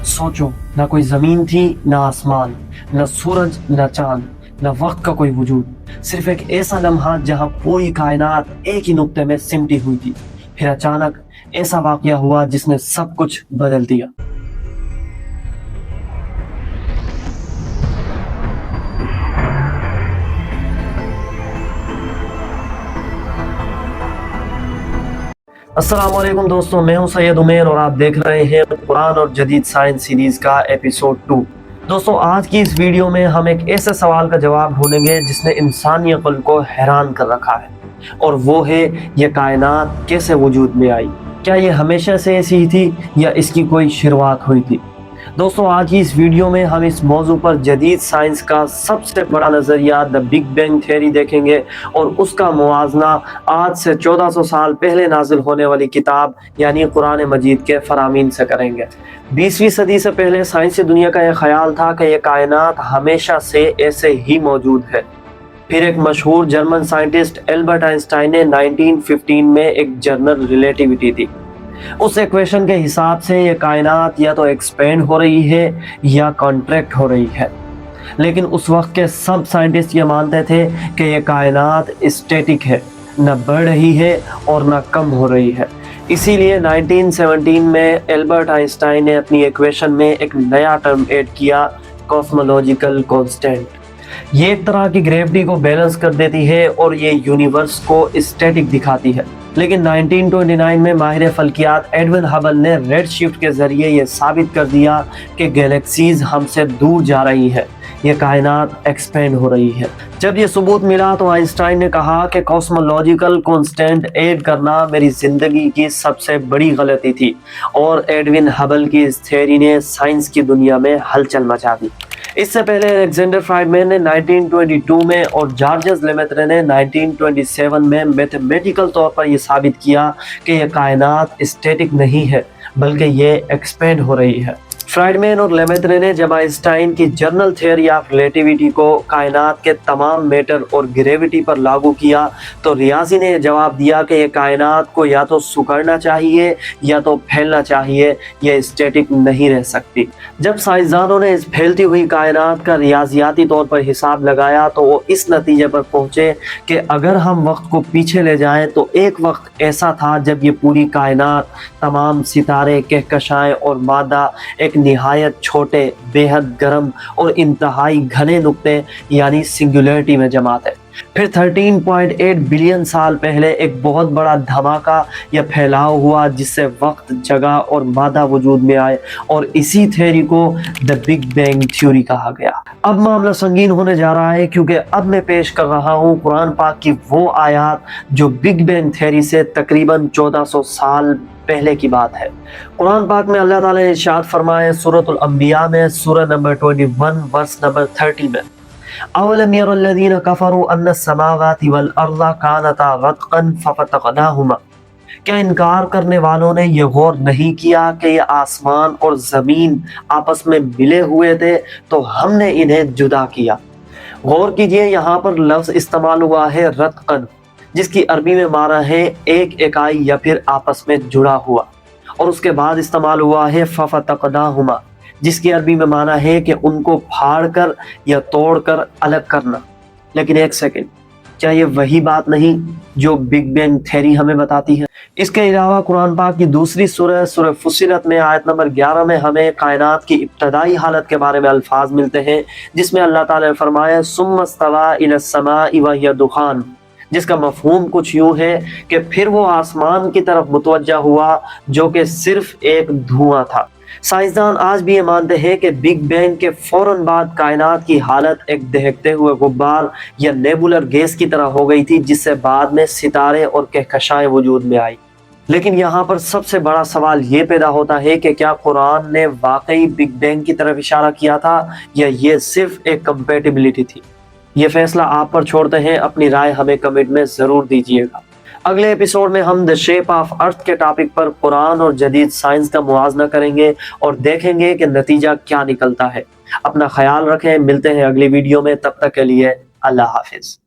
सोचो, ना कोई जमीन थी, ना आसमान, ना सूरज, ना चांद, ना वक्त का कोई वजूद, सिर्फ एक ऐसा लम्हा जहां पूरी कायनात एक ही नुक्ते में सिमटी हुई थी। फिर अचानक ऐसा वाकया हुआ जिसने सब कुछ बदल दिया। अस्सलाम वालेकुम दोस्तों, मैं हूं सैयद उमेर और आप देख रहे हैं कुरान और जदीद साइंस सीरीज का एपिसोड 2। दोस्तों, आज की इस वीडियो में हम एक ऐसे सवाल का जवाब ढूंढेंगे जिसने इंसानी अक्ल को हैरान कर रखा है, और वो है ये कायनात कैसे वजूद में आई। क्या ये हमेशा से ऐसी ही थी या इसकी कोई शुरुआत हुई थी? दोस्तों, आज की इस वीडियो में हम इस मौजू पर जदीद साइंस का सबसे बड़ा नज़रिया द बिग बैंग थ्योरी देखेंगे और उसका मुवाजना आज से 1400 साल पहले नाजिल होने वाली किताब यानी कुरान मजीद के फरामीन से करेंगे। 20वीं सदी से पहले साइंसी दुनिया का यह ख्याल था कि यह कायनात हमेशा से ऐसे ही मौजूद है। फिर एक मशहूर जर्मन साइंटिस्ट एल्बर्ट आइंस्टाइन ने 1915 में एक जर्नल रिलेटिविटी दी। उस इक्वेशन के हिसाब से ये कायनात या तो एक्सपेंड हो रही है या कॉन्ट्रैक्ट हो रही है। लेकिन उस वक्त के सब साइंटिस्ट ये मानते थे कि ये कायनात स्टैटिक है, न बढ़ रही है और न कम हो रही है। इसीलिए 1917 में एल्बर्ट आइंस्टाइन ने अपनी इक्वेशन में एक नया टर्म ऐड किया, कॉस्मोलॉजिकल कांस्टेंट। ये एक तरह की ग्रेविटी को बैलेंस कर देती है और ये यूनिवर्स को स्टैटिक दिखाती है। लेकिन 1929 में माहिर फल्कियात एडविन हबल ने रेड शिफ्ट के जरिए ये साबित कर दिया कि गैलेक्सीज हमसे दूर जा रही है, ये कायनात एक्सपेंड हो रही है। जब ये सबूत मिला तो आइंस्टाइन ने कहा कि कॉस्मोलॉजिकल कांस्टेंट ऐड करना मेरी जिंदगी की सबसे बड़ी गलती थी, और एडविन हबल की इस थ्योरी ने साइंस की दुनिया में हलचल मचा दी। इससे पहले अलेक्जेंडर फ्राइडमैन ने 1922 में और जॉर्जेस लेमेत्रे ने 1927 में मैथमेटिकल तौर पर यह साबित किया कि यह कायनात स्टैटिक नहीं है बल्कि ये एक्सपेंड हो रही है। फ्राइडमैन और लेमेत्रे ने जब आइंस्टाइन की जनरल थ्योरी ऑफ रिलेटिविटी को कायनात के तमाम मैटर और ग्रेविटी पर लागू किया तो रियाजी ने जवाब दिया कि यह कायनात को या तो सिकुड़ना चाहिए या तो फैलना चाहिए, यह स्टैटिक नहीं रह सकती। जब साइंसदानों ने इस फैलती हुई कायनात का रियाजियाती तौर पर हिसाब लगाया तो वो इस नतीजे पर पहुंचे कि अगर हम वक्त को पीछे ले जाएं तो एक वक्त ऐसा था जब ये पूरी कायनात, तमाम सितारे, कहकशाएं और मादा एक निहायत छोटे, बेहद गर्म और इंतहाई घने नुक्ते यानी सिंगुलरिटी में जमा थे। फिर 13.8 बिलियन साल पहले एक बहुत बड़ा धमाका या फैलाव हुआ जिससे वक्त, जगह और मादा वजूद में आए, और इसी थ्योरी को द बिग बैंग थ्योरी कहा गया। अब मामला संगीन होने जा रहा है क्योंकि अब मैं पेश कर रहा हूँ कुरान पाक की वो आयत जो बिग बैंग थ्योरी से तकरीबन 1400 साल पहले की बात है। कुरान पाक में अल्लाह ताला ने इरशाद फरमाया सूरतुल अंबिया में सूरह नंबर 21 वर्स नंबर 30 में, अवलम यरल्लज़ीना कफ़रू अन्ना समावाति वल अर्ज़ कानता रत्क़न फ़फ़तक़नाहुमा। क्या इनकार करने वालों ने यह गौर नहीं किया कि ये आसमान और ज़मीन आपस में मिले हुए थे तो हमने इन्हें जुदा किया। गौर कीजिए, यहाँ पर लफ्ज़ इस्तेमाल हुआ है रत्क़न, जिसकी अरबी में माना है एक इकाई या फिर आपस में जुड़ा हुआ, और उसके बाद इस्तेमाल हुआ है फ़फ़तक़नाहुमा, जिसकी अरबी में माना है कि उनको फाड़ कर या तोड़ कर अलग करना। लेकिन एक सेकंड, क्या ये वही बात नहीं जो बिग बैंग थ्योरी हमें बताती है? इसके अलावा कुरान पाक की दूसरी सूरह सूरह फुस्सिलत में आयत नंबर 11 में हमें कायनात की इब्तदाई हालत के बारे में अल्फाज मिलते हैं, जिसमें अल्लाह ताला ने फरमाया सुम्मा इस्तवा इलस समाई व हिय दुखान, जिसका मफहूम कुछ यूं है कि फिर वो आसमान की तरफ मुतवज्जा हुआ जो कि सिर्फ एक धुआं था। साइंसदान आज भी ये मानते हैं कि बिग बैंग के फौरन बाद कायनात की हालत एक दहकते हुए गुब्बार या नेबुलर गैस की तरह हो गई थी, जिससे बाद में सितारे और कहकशाएं वजूद में आई। लेकिन यहाँ पर सबसे बड़ा सवाल ये पैदा होता है कि क्या कुरान ने वाकई बिग बैंग की तरफ इशारा किया था या ये सिर्फ एक कंपैटिबिलिटी थी? ये फैसला आप पर छोड़ते हैं, अपनी राय हमें कमेंट में ज़रूर दीजिएगा। अगले एपिसोड में हम द शेप ऑफ अर्थ के टॉपिक पर कुरान और जदीद साइंस का मुवाजना करेंगे और देखेंगे कि नतीजा क्या निकलता है। अपना ख्याल रखें, मिलते हैं अगली वीडियो में, तब तक के लिए अल्लाह हाफिज।